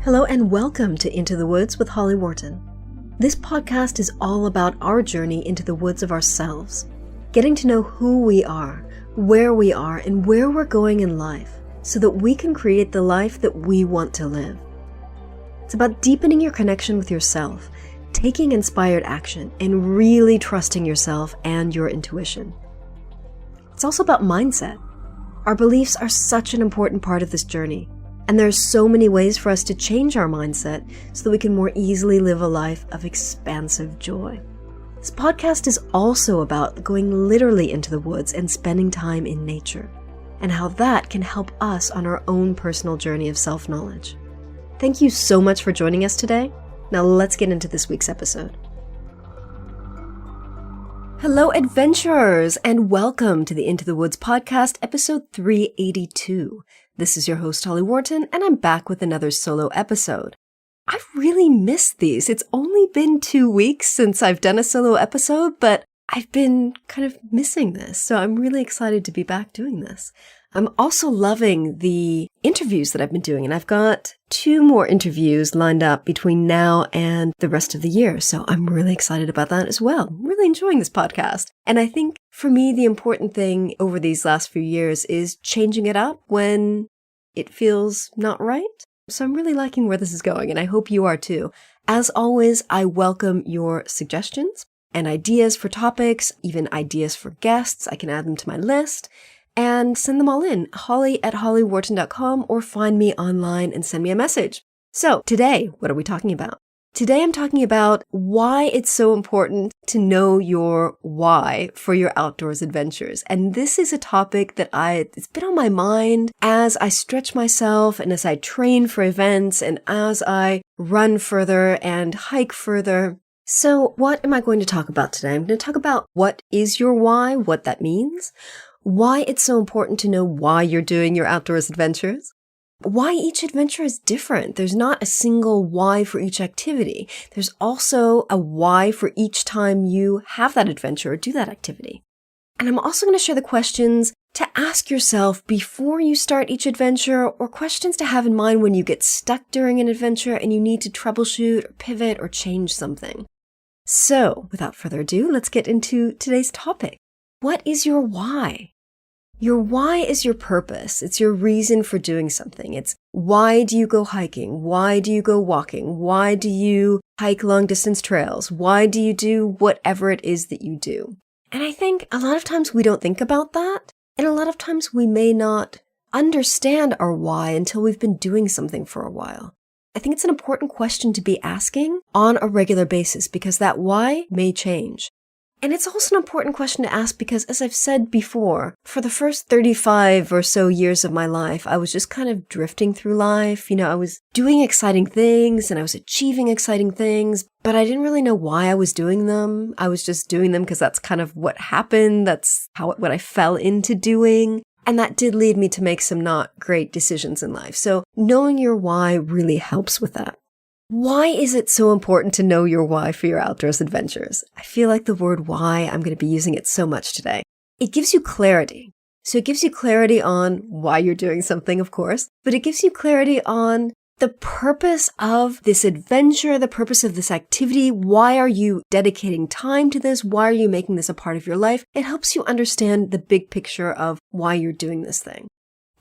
Hello and welcome to Into the Woods with Holly Worton. This podcast is all about our journey into the woods of ourselves, getting to know who we are, and where we're going in life so that we can create the life that we want to live. It's about deepening your connection with yourself, taking inspired action, and really trusting yourself and your intuition. It's also about mindset. Our beliefs are such an important part of this journey, and there are so many ways for us to change our mindset so that we can more easily live a life of expansive joy. This podcast is also about going literally into the woods and spending time in nature, and how that can help us on our own personal journey of self-knowledge. Thank you so much for joining us today. Now let's get into this week's episode. Hello, adventurers, and welcome to the Into the Woods podcast, episode 382. This is your host, Holly Worton, and I'm back with another solo episode. I've really missed these. It's only been 2 weeks since I've done a solo episode, but I've been kind of missing this, so I'm really excited to be back doing this. I'm also loving the interviews that I've been doing, and I've got 2 more interviews lined up between now and the rest of the year, so I'm really excited about that as well. I'm really enjoying this podcast. And I think for me, the important thing over these last few years is changing it up when it feels not right. So I'm really liking where this is going, and I hope you are too. As always, I welcome your suggestions and ideas for topics, even ideas for guests. I can add them to my list. And send them all in, holly@hollyworton.com, or find me online and send me a message. So today, what are we talking about? Today I'm talking about why it's so important to know your why for your outdoors adventures. And this is a topic that it's been on my mind as I stretch myself and as I train for events and as I run further and hike further. So what am I going to talk about today? I'm going to talk about what is your why, what that means, why it's so important to know why you're doing your outdoors adventures, why each adventure is different. There's not a single why for each activity. There's also a why for each time you have that adventure or do that activity. And I'm also going to share the questions to ask yourself before you start each adventure, or questions to have in mind when you get stuck during an adventure and you need to troubleshoot or pivot or change something. So without further ado, let's get into today's topic. What is your why? Your why is your purpose. It's your reason for doing something. It's why do you go hiking? Why do you go walking? Why do you hike long distance trails? Why do you do whatever it is that you do? And I think a lot of times we don't think about that. And a lot of times we may not understand our why until we've been doing something for a while. I think it's an important question to be asking on a regular basis because that why may change. And it's also an important question to ask because, as I've said before, for the first 35 or so years of my life, I was just kind of drifting through life. I was doing exciting things and I was achieving exciting things, but I didn't really know why I was doing them. I was just doing them because that's kind of what happened. That's what I fell into doing. And that did lead me to make some not great decisions in life. So knowing your why really helps with that. Why is it so important to know your why for your outdoors adventures? I feel like the word why, I'm going to be using it so much today. It gives you clarity. So it gives you clarity on why you're doing something, of course, but it gives you clarity on the purpose of this adventure, the purpose of this activity. Why are you dedicating time to this? Why are you making this a part of your life? It helps you understand the big picture of why you're doing this thing.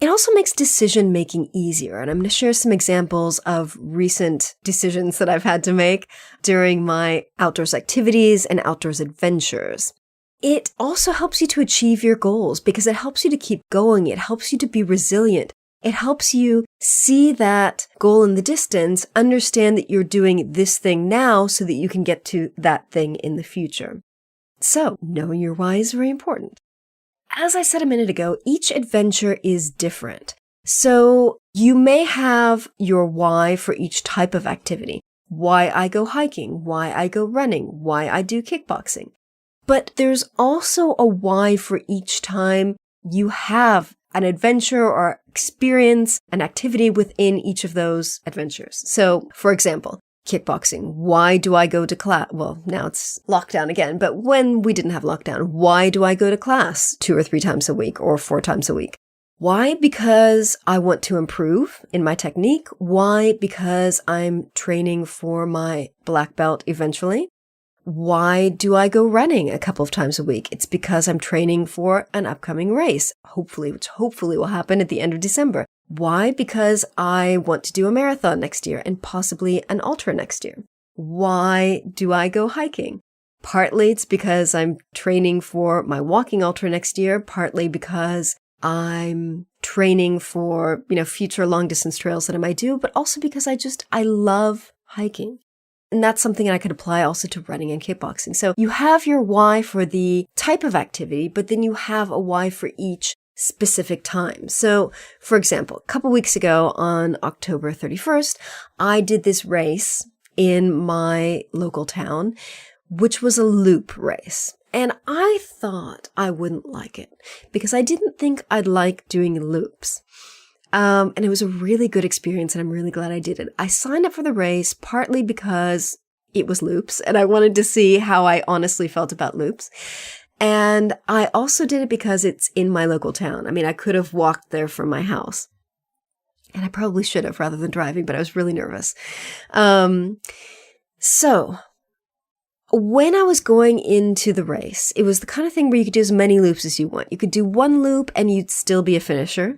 It also makes decision-making easier, and I'm going to share some examples of recent decisions that I've had to make during my outdoors activities and outdoors adventures. It also helps you to achieve your goals because it helps you to keep going. It helps you to be resilient. It helps you see that goal in the distance, understand that you're doing this thing now so that you can get to that thing in the future. So, knowing your why is very important. As I said a minute ago, each adventure is different. So you may have your why for each type of activity. Why I go hiking, why I go running, why I do kickboxing. But there's also a why for each time you have an adventure or experience an activity within each of those adventures. So, for example, kickboxing. Why do I go to class? Well, now it's lockdown again, but when we didn't have lockdown, why do I go to class 2 or 3 times a week or 4 times a week? Why? Because I want to improve in my technique. Why? Because I'm training for my black belt eventually. Why do I go running a couple of times a week? It's because I'm training for an upcoming race, which hopefully will happen at the end of December. Why? Because I want to do a marathon next year and possibly an ultra next year. Why do I go hiking? Partly it's because I'm training for my walking ultra next year, partly because I'm training for, future long distance trails that I might do, but also because I love hiking. And that's something I could apply also to running and kickboxing. So you have your why for the type of activity, but then you have a why for each specific time. So, for example, a couple weeks ago on October 31st, I did this race in my local town, which was a loop race. And I thought I wouldn't like it because I didn't think I'd like doing loops. And it was a really good experience, and I'm really glad I did it. I signed up for the race partly because it was loops, and I wanted to see how I honestly felt about loops. And I also did it because it's in my local town. I mean, I could have walked there from my house, and I probably should have rather than driving, but I was really nervous. So when I was going into the race, it was the kind of thing where you could do as many loops as you want. You could do one loop and you'd still be a finisher.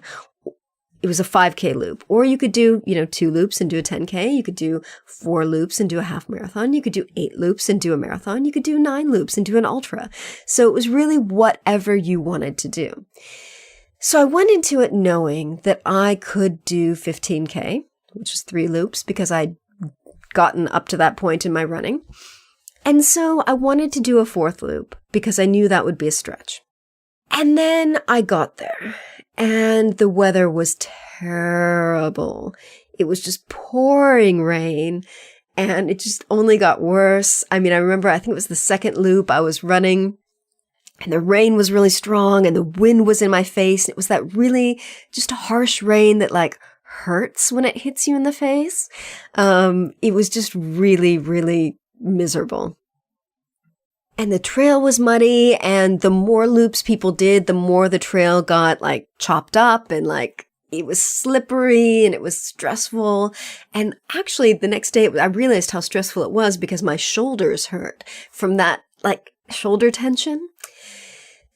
It was a 5K loop. Or you could do, 2 loops and do a 10K. You could do 4 loops and do a half marathon. You could do 8 loops and do a marathon. You could do 9 loops and do an ultra. So it was really whatever you wanted to do. So I went into it knowing that I could do 15K, which was 3 loops, because I'd gotten up to that point in my running. And so I wanted to do a 4th loop because I knew that would be a stretch. And then I got there and the weather was terrible. It was just pouring rain and it just only got worse. I mean, I remember, I think it was the 2nd loop I was running and the rain was really strong and the wind was in my face. It was that really just harsh rain that hurts when it hits you in the face. It was just really, really miserable. And the trail was muddy, and the more loops people did, the more the trail got chopped up and it was slippery and it was stressful. And actually the next day I realized how stressful it was because my shoulders hurt from that shoulder tension.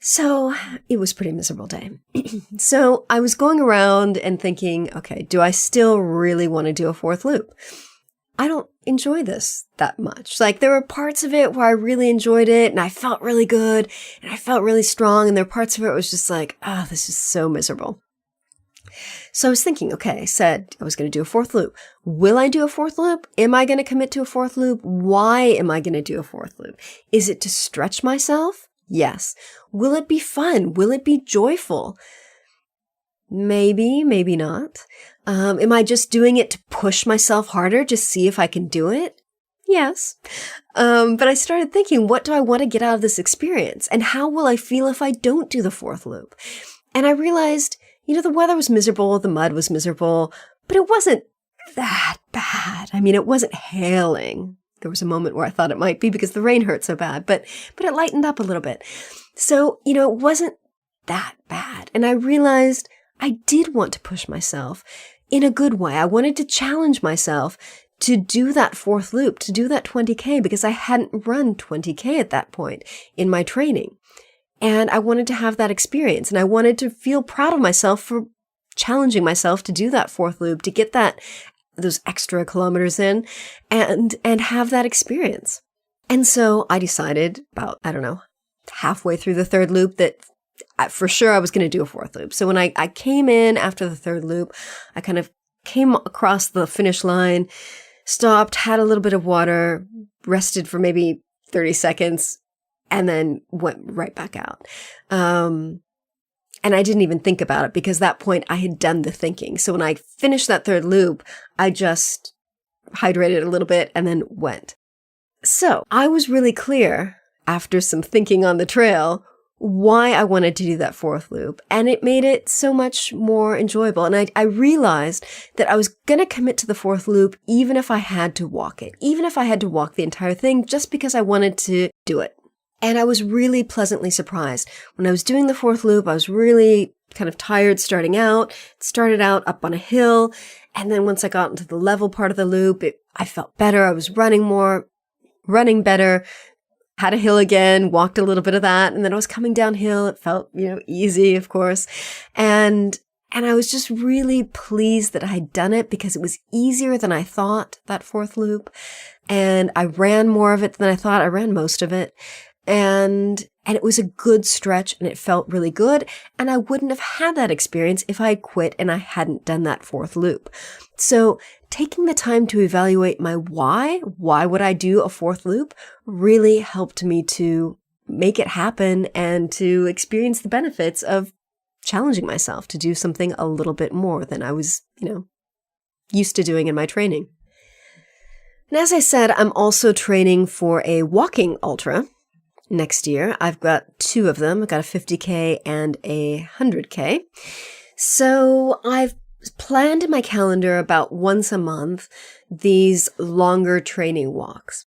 So it was a pretty miserable day. So I was going around and thinking, okay, do I still really want to do a 4th loop? I don't enjoy this that much. There were parts of it where I really enjoyed it and I felt really good and I felt really strong. And there were parts of it where it was just this is so miserable. So I was thinking, okay, I said I was going to do a 4th loop. Will I do a 4th loop? Am I going to commit to a 4th loop? Why am I going to do a 4th loop? Is it to stretch myself? Yes. Will it be fun? Will it be joyful? Maybe, maybe not. Am I just doing it to push myself harder, just see if I can do it? Yes. But I started thinking, what do I want to get out of this experience? And how will I feel if I don't do the 4th loop? And I realized, the weather was miserable, the mud was miserable, but it wasn't that bad. I mean, it wasn't hailing. There was a moment where I thought it might be because the rain hurt so bad, but it lightened up a little bit. So, it wasn't that bad. And I realized I did want to push myself in a good way. I wanted to challenge myself to do that 4th loop, to do that 20K, because I hadn't run 20K at that point in my training. And I wanted to have that experience. And I wanted to feel proud of myself for challenging myself to do that 4th loop, to get those extra kilometers in and have that experience. And so I decided about, halfway through the 3rd loop that for sure I was going to do a 4th loop. So when I came in after the 3rd loop, I kind of came across the finish line, stopped, had a little bit of water, rested for maybe 30 seconds, and then went right back out. And I didn't even think about it because at that point I had done the thinking. So when I finished that 3rd loop, I just hydrated a little bit and then went. So I was really clear after some thinking on the trail why I wanted to do that 4th loop. And it made it so much more enjoyable. And I realized that I was going to commit to the 4th loop even if I had to walk it, even if I had to walk the entire thing, just because I wanted to do it. And I was really pleasantly surprised. When I was doing the 4th loop, I was really kind of tired starting out. It started out up on a hill. And then once I got into the level part of the loop, I felt better. I was running more, running better, had a hill again, walked a little bit of that. And then I was coming downhill. It felt, easy, of course. And I was just really pleased that I had done it because it was easier than I thought, that fourth loop. And I ran more of it than I thought. I ran most of it. And it was a good stretch and it felt really good. And I wouldn't have had that experience if I had quit and I hadn't done that fourth loop. So taking the time to evaluate my why would I do a fourth loop, really helped me to make it happen and to experience the benefits of challenging myself to do something a little bit more than I was, used to doing in my training. And as I said, I'm also training for a walking ultra next year. I've got 2 of them. I've got a 50K and a 100K. So I've planned in my calendar about once a month these longer training walks.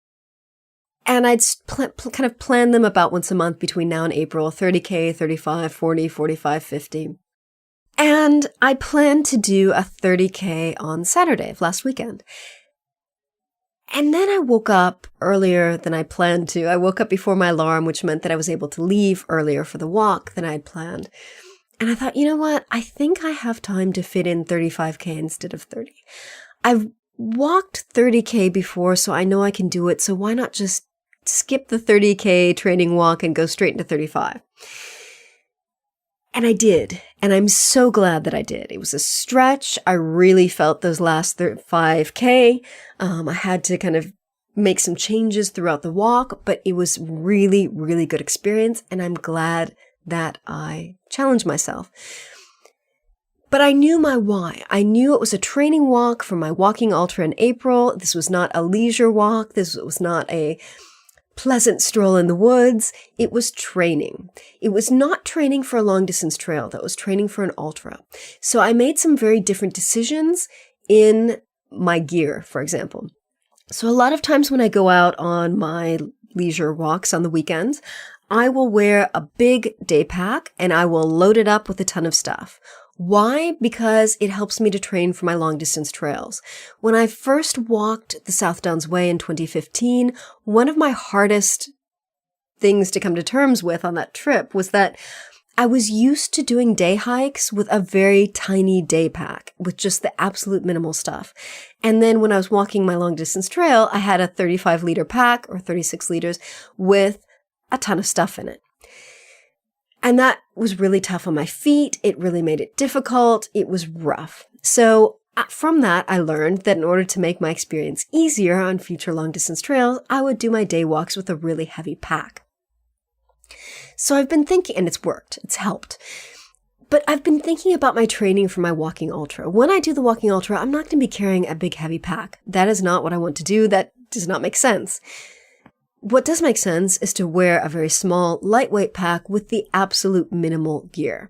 And I'd kind of plan them about once a month between now and April, 30K, 35, 40, 45, 50. And I planned to do a 30K on Saturday of last weekend. And then I woke up earlier than I planned to. I woke up before my alarm, which meant that I was able to leave earlier for the walk than I had planned. And I thought, you know what? I think I have time to fit in 35K instead of 30. I've walked 30K before, so I know I can do it. So why not just skip the 30K training walk and go straight into 35? And I did. And I'm so glad that I did. It was a stretch. I really felt those last 5K. I had to kind of make some changes throughout the walk, but it was really, really good experience. And I'm glad that I challenged myself. But I knew my why. I knew it was a training walk for my walking ultra in April. This was not a leisure walk. This was not a pleasant stroll in the woods. It was training. It was not training for a long distance trail. That was training for an ultra. So I made some very different decisions in my gear, for example. So a lot of times when I go out on my leisure walks on the weekends, I will wear a big day pack and I will load it up with a ton of stuff. Why? Because it helps me to train for my long distance trails. When I first walked the South Downs Way in 2015, one of my hardest things to come to terms with on that trip was that I was used to doing day hikes with a very tiny day pack with just the absolute minimal stuff. And then when I was walking my long distance trail, I had a 35-liter pack or 36 liters with a ton of stuff in it. And that was really tough on my feet. It really made it difficult. It was rough. So from that, I learned that in order to make my experience easier on future long distance trails, I would do my day walks with a really heavy pack. So I've been thinking, and it's worked. It's helped. But I've been thinking about my training for my walking ultra. When I do the walking ultra, I'm not going to be carrying a big heavy pack. That is not what I want to do. That does not make sense. What does make sense is to wear a very small, lightweight pack with the absolute minimal gear.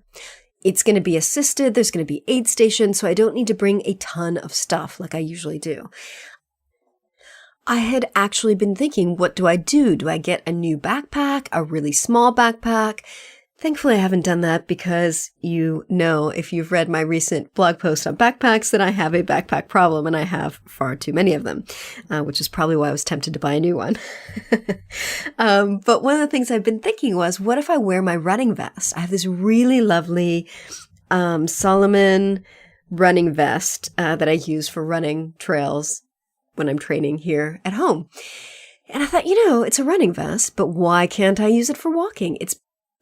It's going to be assisted. There's going to be aid stations, so I don't need to bring a ton of stuff like I usually do. I had actually been thinking, what do I do? Do I get a new backpack, a really small backpack? Thankfully, I haven't done that because if you've read my recent blog post on backpacks, that I have a backpack problem and I have far too many of them, which is probably why I was tempted to buy a new one. But one of the things I've been thinking was, what if I wear my running vest? I have this really lovely Solomon running vest that I use for running trails when I'm training here at home. And I thought, it's a running vest, but why can't I use it for walking? It's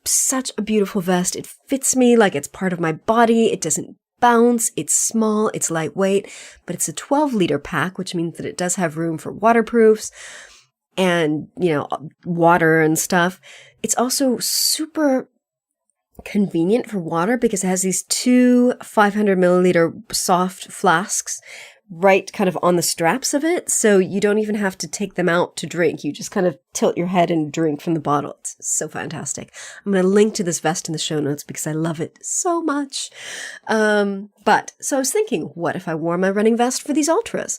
such a beautiful vest. It fits me like it's part of my body. It doesn't bounce. It's small. It's lightweight, but it's a 12-liter pack, which means that it does have room for waterproofs and, water and stuff. It's also super convenient for water because it has these 2 500-milliliter soft flasks right kind of on the straps of it. So you don't even have to take them out to drink. You just kind of tilt your head and drink from the bottle. It's so fantastic. I'm going to link to this vest in the show notes because I love it so much. So I was thinking, what if I wore my running vest for these ultras?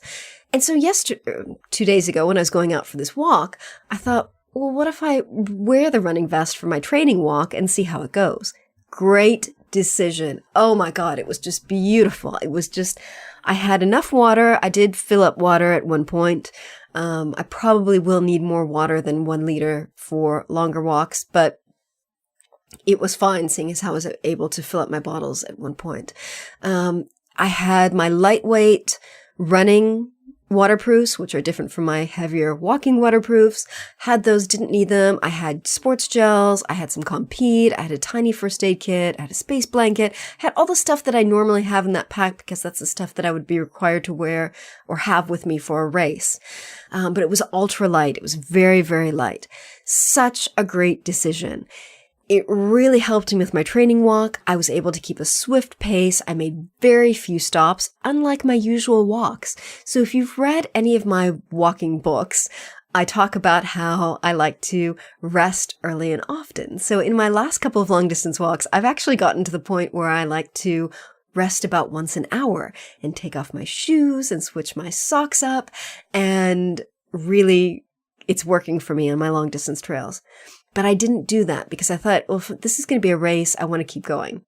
And so 2 days ago when I was going out for this walk, I thought, well, what if I wear the running vest for my training walk and see how it goes? great decision. Oh my God, it was just beautiful. It was just, I had enough water. I did fill up water at one point. I probably will need more water than 1 liter for longer walks, but it was fine seeing as how I was able to fill up my bottles at one point. I had my lightweight running waterproofs, which are different from my heavier walking waterproofs. Had those, didn't need them. I had sports gels. I had some Compeed. I had a tiny first aid kit. I had a space blanket. I had all the stuff that I normally have in that pack because that's the stuff that I would be required to wear or have with me for a race. But it was ultra light. It was very, very light. Such a great decision. It really helped me with my training walk. I was able to keep a swift pace. I made very few stops, unlike my usual walks. So if you've read any of my walking books, I talk about how I like to rest early and often. So in my last couple of long distance walks, I've actually gotten to the point where I like to rest about once an hour and take off my shoes and switch my socks up. And really, it's working for me on my long distance trails. But I didn't do that because I thought, well, if this is going to be a race, I want to keep going.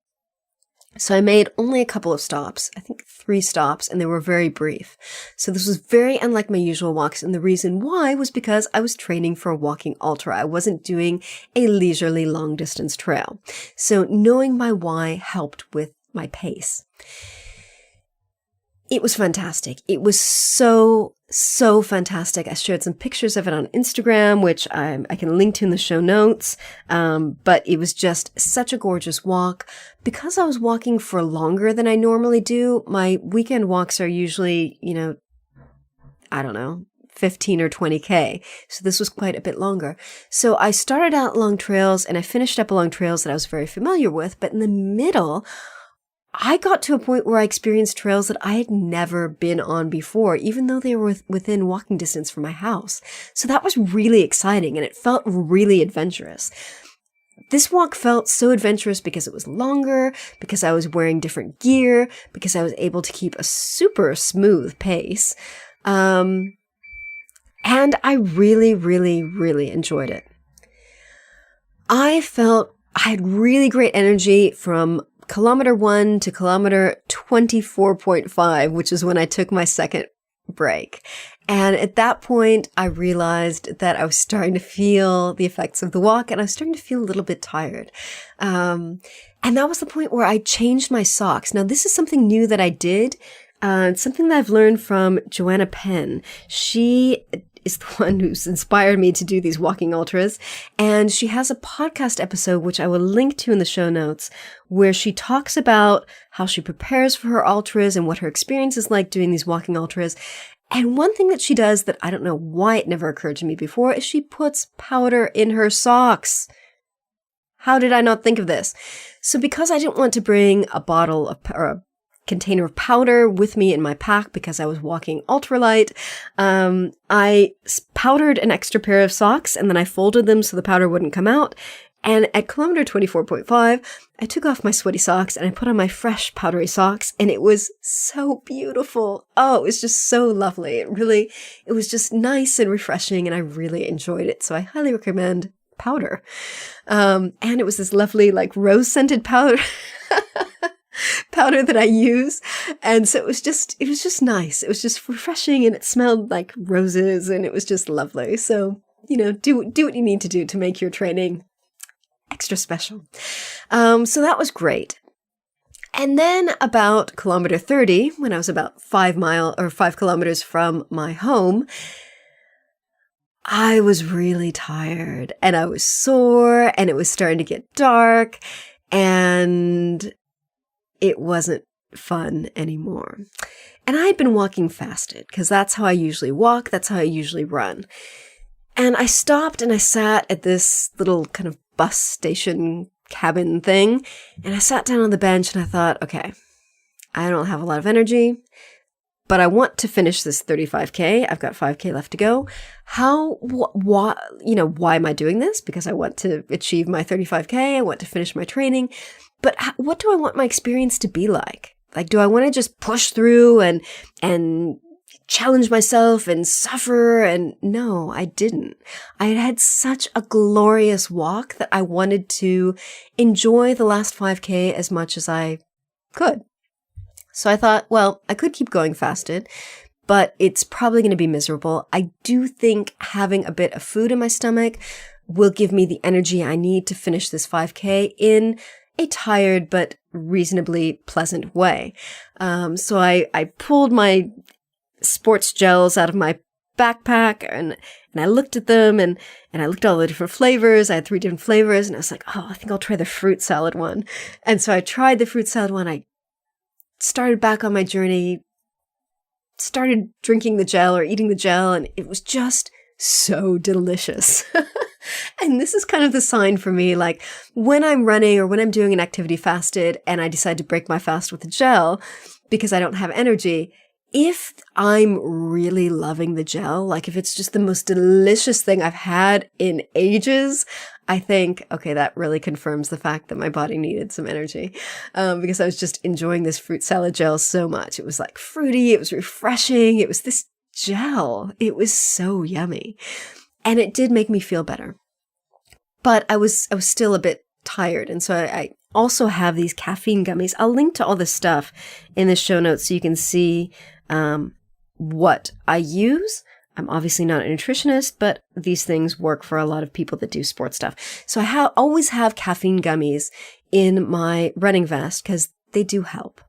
So I made only a couple of stops, I think 3 stops, and they were very brief. So this was very unlike my usual walks. And the reason why was because I was training for a walking ultra. I wasn't doing a leisurely long distance trail. So knowing my why helped with my pace. It was fantastic. It was so fantastic. I shared some pictures of it on Instagram, which I can link to in the show notes. But it was just such a gorgeous walk. Because I was walking for longer than I normally do, my weekend walks are usually, 15 or 20K. So this was quite a bit longer. So I started out along trails and I finished up along trails that I was very familiar with. But in the middle, I got to a point where I experienced trails that I had never been on before, even though they were within walking distance from my house. So that was really exciting and it felt really adventurous. This walk felt so adventurous because it was longer, because I was wearing different gear, because I was able to keep a super smooth pace. And I really, really, really enjoyed it. I felt I had really great energy from kilometer 1 to kilometer 24.5, which is when I took my second break. And at that point, I realized that I was starting to feel the effects of the walk and I was starting to feel a little bit tired. And that was the point where I changed my socks. Now, this is something new that I did. Something that I've learned from Joanna Penn. She is the one who's inspired me to do these walking ultras. And she has a podcast episode, which I will link to in the show notes, where she talks about how she prepares for her ultras and what her experience is like doing these walking ultras. And one thing that she does that I don't know why it never occurred to me before is she puts powder in her socks. How did I not think of this? So because I didn't want to bring a bottle of, or a container of powder with me in my pack because I was walking ultralight, I powdered an extra pair of socks and then I folded them so the powder wouldn't come out. And at kilometer 24.5, I took off my sweaty socks and I put on my fresh powdery socks and it was so beautiful. Oh, it was just so lovely. It was just nice and refreshing and I really enjoyed it. So I highly recommend powder. And it was this lovely, like rose-scented powder. Powder that I use. And so it was just nice. It was just refreshing and it smelled like roses and it was just lovely. So, do what you need to do to make your training extra special. So that was great. And then about kilometer 30, when I was about 5 kilometers from my home, I was really tired and I was sore and it was starting to get dark and it wasn't fun anymore. And I had been walking fasted because that's how I usually walk. That's how I usually run. And I stopped and I sat at this little kind of bus station cabin thing. And I sat down on the bench and I thought, okay, I don't have a lot of energy, but I want to finish this 35K. I've got 5K left to go. Why am I doing this? Because I want to achieve my 35K. I want to finish my training. But what do I want my experience to be like? Like, do I want to just push through and challenge myself and suffer. And no, I didn't. I had had such a glorious walk that I wanted to enjoy the last 5K as much as I could. So I thought, well, I could keep going fasted, but it's probably going to be miserable. I do think having a bit of food in my stomach will give me the energy I need to finish this 5K in a tired but reasonably pleasant way. So I pulled my sports gels out of my backpack and I looked at them and I looked at all the different flavors. I had 3 different flavors and I was like, oh, I think I'll try the fruit salad one. And so I tried the fruit salad one. I started back on my journey, started drinking the gel or eating the gel, and it was just so delicious. And this is kind of the sign for me, like when I'm running or when I'm doing an activity fasted and I decide to break my fast with the gel because I don't have energy, if I'm really loving the gel, like if it's just the most delicious thing I've had in ages, I think, okay, that really confirms the fact that my body needed some energy, because I was just enjoying this fruit salad gel so much. It was like fruity, it was refreshing, it was this gel. It was so yummy. And it did make me feel better. But I was still a bit tired. And so I also have these caffeine gummies. I'll link to all this stuff in the show notes so you can see what I use. I'm obviously not a nutritionist, but these things work for a lot of people that do sports stuff. So I always have caffeine gummies in my running vest because they do help.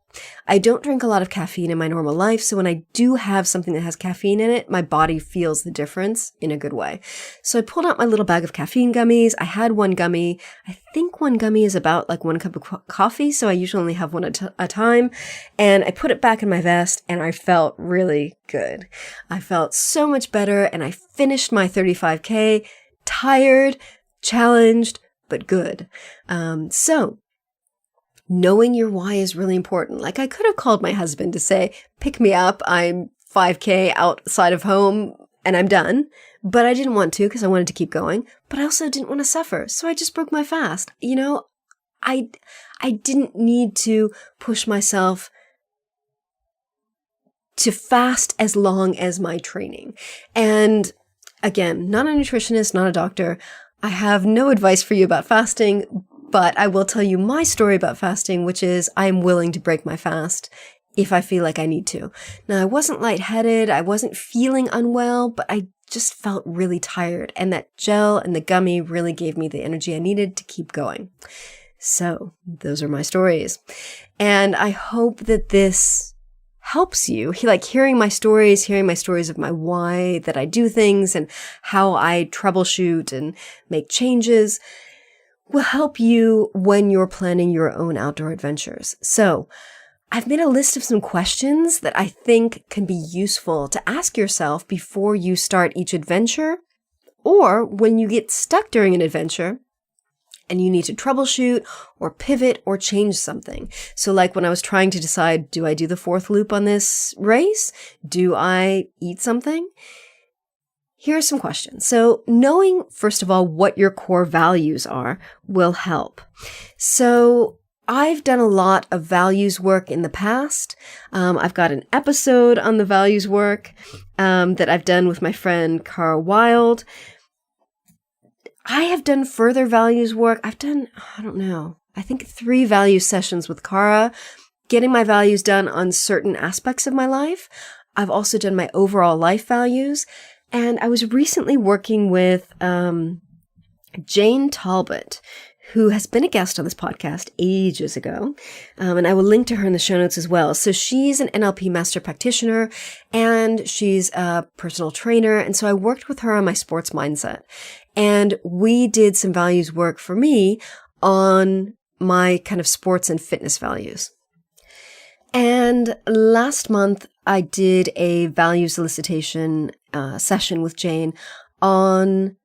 I don't drink a lot of caffeine in my normal life, so when I do have something that has caffeine in it, my body feels the difference in a good way. So I pulled out my little bag of caffeine gummies. I had one gummy. I think one gummy is about like 1 cup of coffee, so I usually only have one at a time. And I put it back in my vest, and I felt really good. I felt so much better, and I finished my 35K, tired, challenged, but good. So knowing your why is really important. Like I could have called my husband to say, pick me up. I'm 5K outside of home and I'm done. But I didn't want to because I wanted to keep going. But I also didn't want to suffer. So I just broke my fast. You know, I didn't need to push myself to fast as long as my training. And again, not a nutritionist, not a doctor. I have no advice for you about fasting. But I will tell you my story about fasting, which is I'm willing to break my fast if I feel like I need to. Now, I wasn't lightheaded. I wasn't feeling unwell, but I just felt really tired. And that gel and the gummy really gave me the energy I needed to keep going. So those are my stories. And I hope that this helps you. Like hearing my stories of my why, that I do things and how I troubleshoot and make changes will help you when you're planning your own outdoor adventures. So I've made a list of some questions that I think can be useful to ask yourself before you start each adventure, or when you get stuck during an adventure and you need to troubleshoot or pivot or change something. So like when I was trying to decide, do I do the 4th loop on this race? Do I eat something? Here are some questions. So knowing, first of all, what your core values are will help. So I've done a lot of values work in the past. I've got an episode on the values work that I've done with my friend Cara Wild. I have done further values work. I've done, I think 3 value sessions with Cara, getting my values done on certain aspects of my life. I've also done my overall life values. And I was recently working with Jane Talbot, who has been a guest on this podcast ages ago. And I will link to her in the show notes as well. So she's an NLP master practitioner and she's a personal trainer. And so I worked with her on my sports mindset. And we did some values work for me on my kind of sports and fitness values. And last month, I did a value solicitation session with Jane on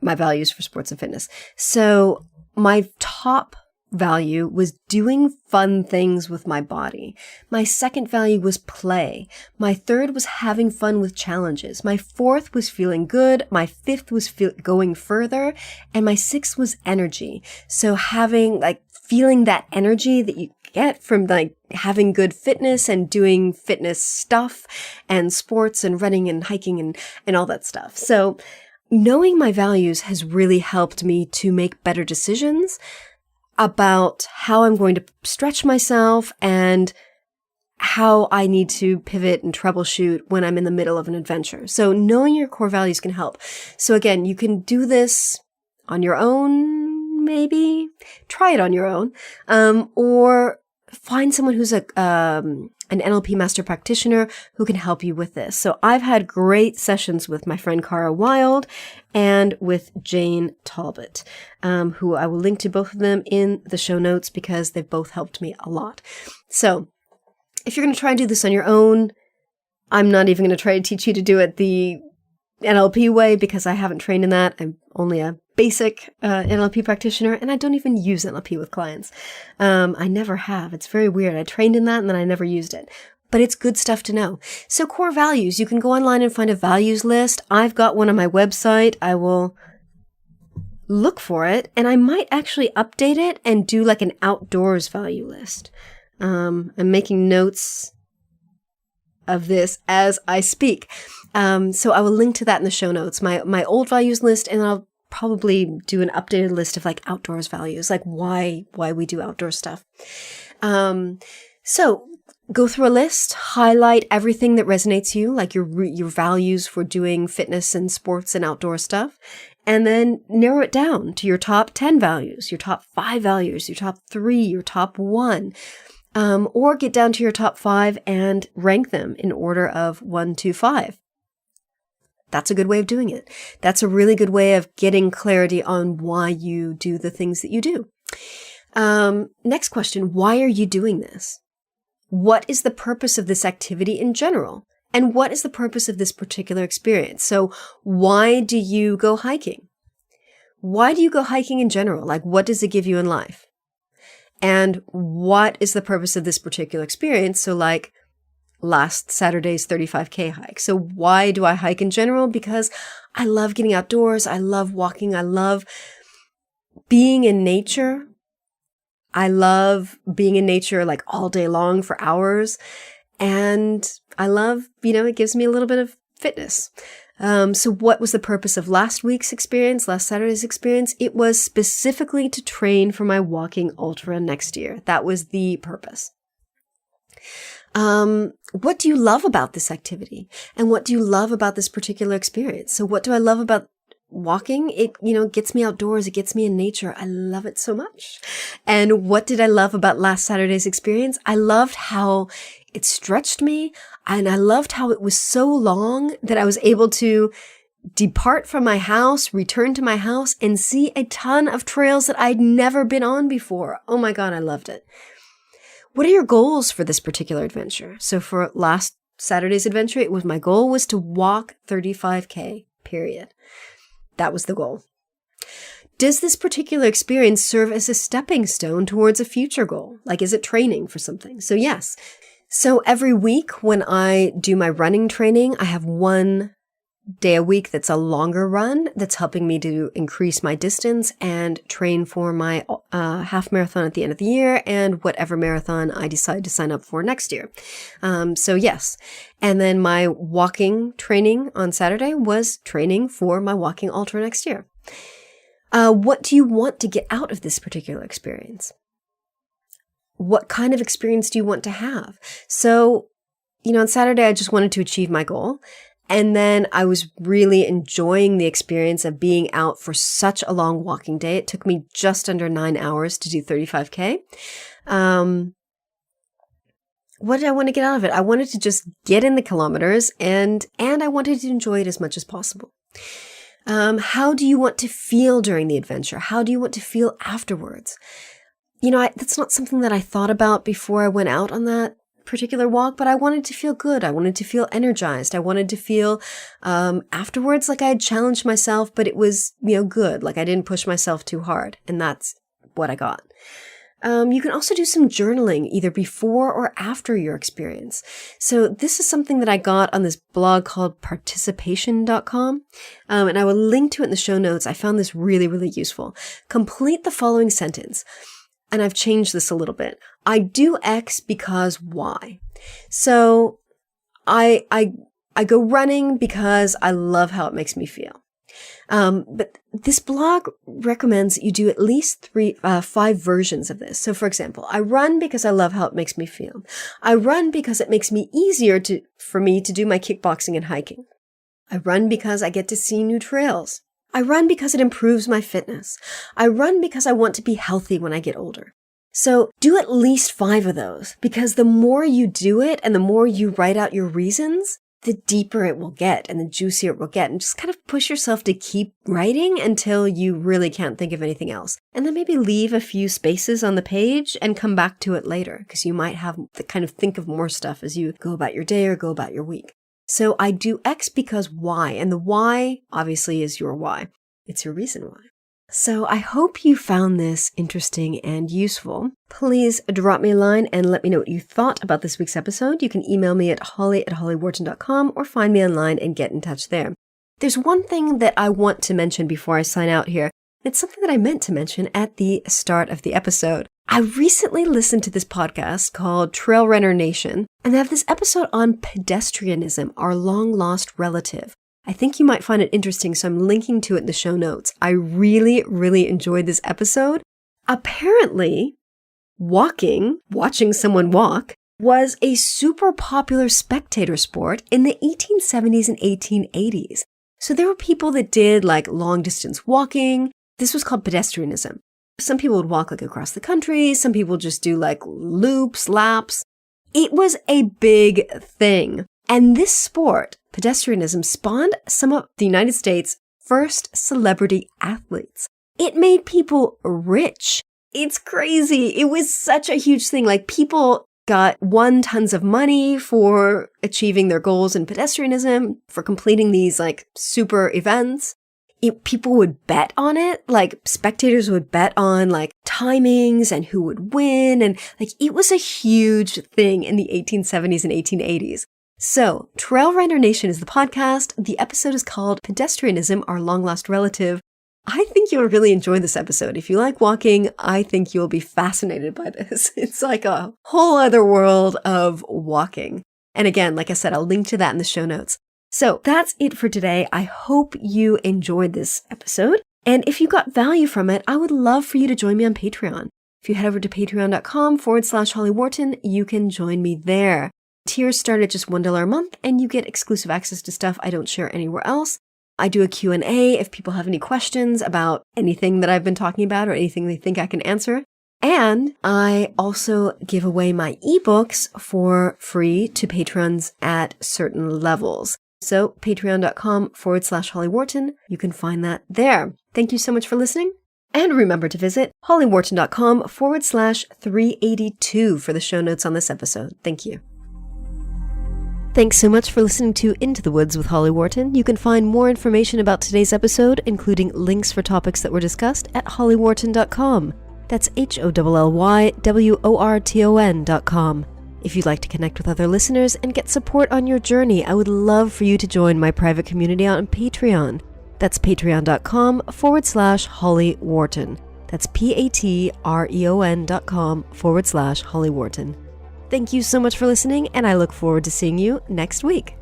my values for sports and fitness. So my top value was doing fun things with my body. My second value was play. My third was having fun with challenges. My 4th was feeling good. My 5th was going further. And my 6th was energy. So having feeling that energy that you get from like having good fitness and doing fitness stuff and sports and running and hiking and all that stuff. So knowing my values has really helped me to make better decisions about how I'm going to stretch myself and how I need to pivot and troubleshoot when I'm in the middle of an adventure. So knowing your core values can help. So again, you can do this on your own, maybe. Try it on your own. Or find someone who's an NLP master practitioner who can help you with this. So I've had great sessions with my friend Cara Wild and with Jane Talbot, who I will link to both of them in the show notes because they've both helped me a lot. So if you're going to try and do this on your own, I'm not even going to try to teach you to do it the NLP way because I haven't trained in that. I'm only a basic NLP practitioner, and I don't even use NLP with clients. I never have. It's very weird. I trained in that and then I never used it. But it's good stuff to know. So core values, you can go online and find a values list. I've got one on my website. I will look for it, and I might actually update it and do like an outdoors value list. I'm making notes of this as I speak. So I will link to that in the show notes, my old values list, and I'll probably do an updated list of like outdoors values, like why we do outdoor stuff. So go through a list, highlight everything that resonates you, like your values for doing fitness and sports and outdoor stuff, and then narrow it down to your top 10 values, your top 5 values, your top 3, your top 1. Or get down to your top 5 and rank them in order of 1 to 5. That's a good way of doing it. That's a really good way of getting clarity on why you do the things that you do. Next question, why are you doing this? What is the purpose of this activity in general? And what is the purpose of this particular experience? So why do you go hiking? Why do you go hiking in general? Like, what does it give you in life? And what is the purpose of this particular experience? So like last Saturday's 35K hike. So why do I hike in general? Because I love getting outdoors. I love walking. I love being in nature. I love being in nature like all day long for hours. And I love, it gives me a little bit of fitness. So what was the purpose of last week's experience, last Saturday's experience? It was specifically to train for my walking ultra next year. That was the purpose. What do you love about this activity? And what do you love about this particular experience? So what do I love about walking? It, gets me outdoors. It gets me in nature. I love it so much. And what did I love about last Saturday's experience? I loved how it stretched me, and I loved how it was so long that I was able to depart from my house, return to my house, and see a ton of trails that I'd never been on before. Oh my God, I loved it. What are your goals for this particular adventure? So for last Saturday's adventure, my goal was to walk 35K, period. That was the goal. Does this particular experience serve as a stepping stone towards a future goal? Like, is it training for something? So yes. So every week when I do my running training, I have one day a week that's a longer run that's helping me to increase my distance and train for my half marathon at the end of the year and whatever marathon I decide to sign up for next year. So yes. And then my walking training on Saturday was training for my walking ultra next year. What do you want to get out of this particular experience? What kind of experience do you want to have? So, on Saturday, I just wanted to achieve my goal. And then I was really enjoying the experience of being out for such a long walking day. It took me just under 9 hours to do 35K. What did I want to get out of it? I wanted to just get in the kilometers and I wanted to enjoy it as much as possible. How do you want to feel during the adventure? How do you want to feel afterwards? That's not something that I thought about before I went out on that particular walk, but I wanted to feel good. I wanted to feel energized. I wanted to feel afterwards like I had challenged myself, but it was, good. Like I didn't push myself too hard. And that's what I got. You can also do some journaling either before or after your experience. So this is something that I got on this blog called participation.com. And I will link to it in the show notes. I found this really, really useful. Complete the following sentence. and I've changed this a little bit. I do X because Y. So I go running because I love how it makes me feel. But this blog recommends you do at least 5 versions of this. So for example, I run because I love how it makes me feel. I run because it makes me easier for me to do my kickboxing and hiking. I run because I get to see new trails. I run because it improves my fitness. I run because I want to be healthy when I get older. So do at least 5 of those, because the more you do it and the more you write out your reasons, the deeper it will get and the juicier it will get. And just kind of push yourself to keep writing until you really can't think of anything else. And then maybe leave a few spaces on the page and come back to it later, because you might have to kind of think of more stuff as you go about your day or go about your week. So I do X because Y, and the Y obviously is your why. It's your reason why. So I hope you found this interesting and useful. Please drop me a line and let me know what you thought about this week's episode. You can email me at holly@hollyworton.com or find me online and get in touch there. There's one thing that I want to mention before I sign out here. It's something that I meant to mention at the start of the episode. I recently listened to this podcast called Trail Runner Nation, and they have this episode on pedestrianism, our long-lost relative. I think you might find it interesting, so I'm linking to it in the show notes. I really, really enjoyed this episode. Apparently, watching someone walk, was a super popular spectator sport in the 1870s and 1880s. So there were people that did like long-distance walking. This was called pedestrianism. Some people would walk like across the country. Some people just do like loops, laps. It was a big thing. And this sport, pedestrianism, spawned some of the United States' first celebrity athletes. It made people rich. It's crazy. It was such a huge thing. Like people won tons of money for achieving their goals in pedestrianism, for completing these like super events. People would bet on it, like spectators would bet on like timings and who would win. And like it was a huge thing in the 1870s and 1880s. So Trail Runner Nation is the podcast. The episode is called Pedestrianism, Our Long Lost Relative. I think you'll really enjoy this episode. If you like walking, I think you'll be fascinated by this. It's like a whole other world of walking. And again, like I said, I'll link to that in the show notes. So that's it for today. I hope you enjoyed this episode. And if you got value from it, I would love for you to join me on Patreon. If you head over to patreon.com/Holly Worton, you can join me there. Tiers start at just $1 a month, and you get exclusive access to stuff I don't share anywhere else. I do a Q&A if people have any questions about anything that I've been talking about or anything they think I can answer. And I also give away my ebooks for free to patrons at certain levels. So patreon.com/Holly Worton, you can find that there. Thank you so much for listening. And remember to visit hollyworton.com/382 for the show notes on this episode. Thank you. Thanks so much for listening to Into the Woods with Holly Worton. You can find more information about today's episode, including links for topics that were discussed, at hollyworton.com. That's HOLLYWORTON.com. If you'd like to connect with other listeners and get support on your journey, I would love for you to join my private community on Patreon. That's patreon.com/Holly Worton. That's patreon.com/Holly Worton. Thank you so much for listening, and I look forward to seeing you next week.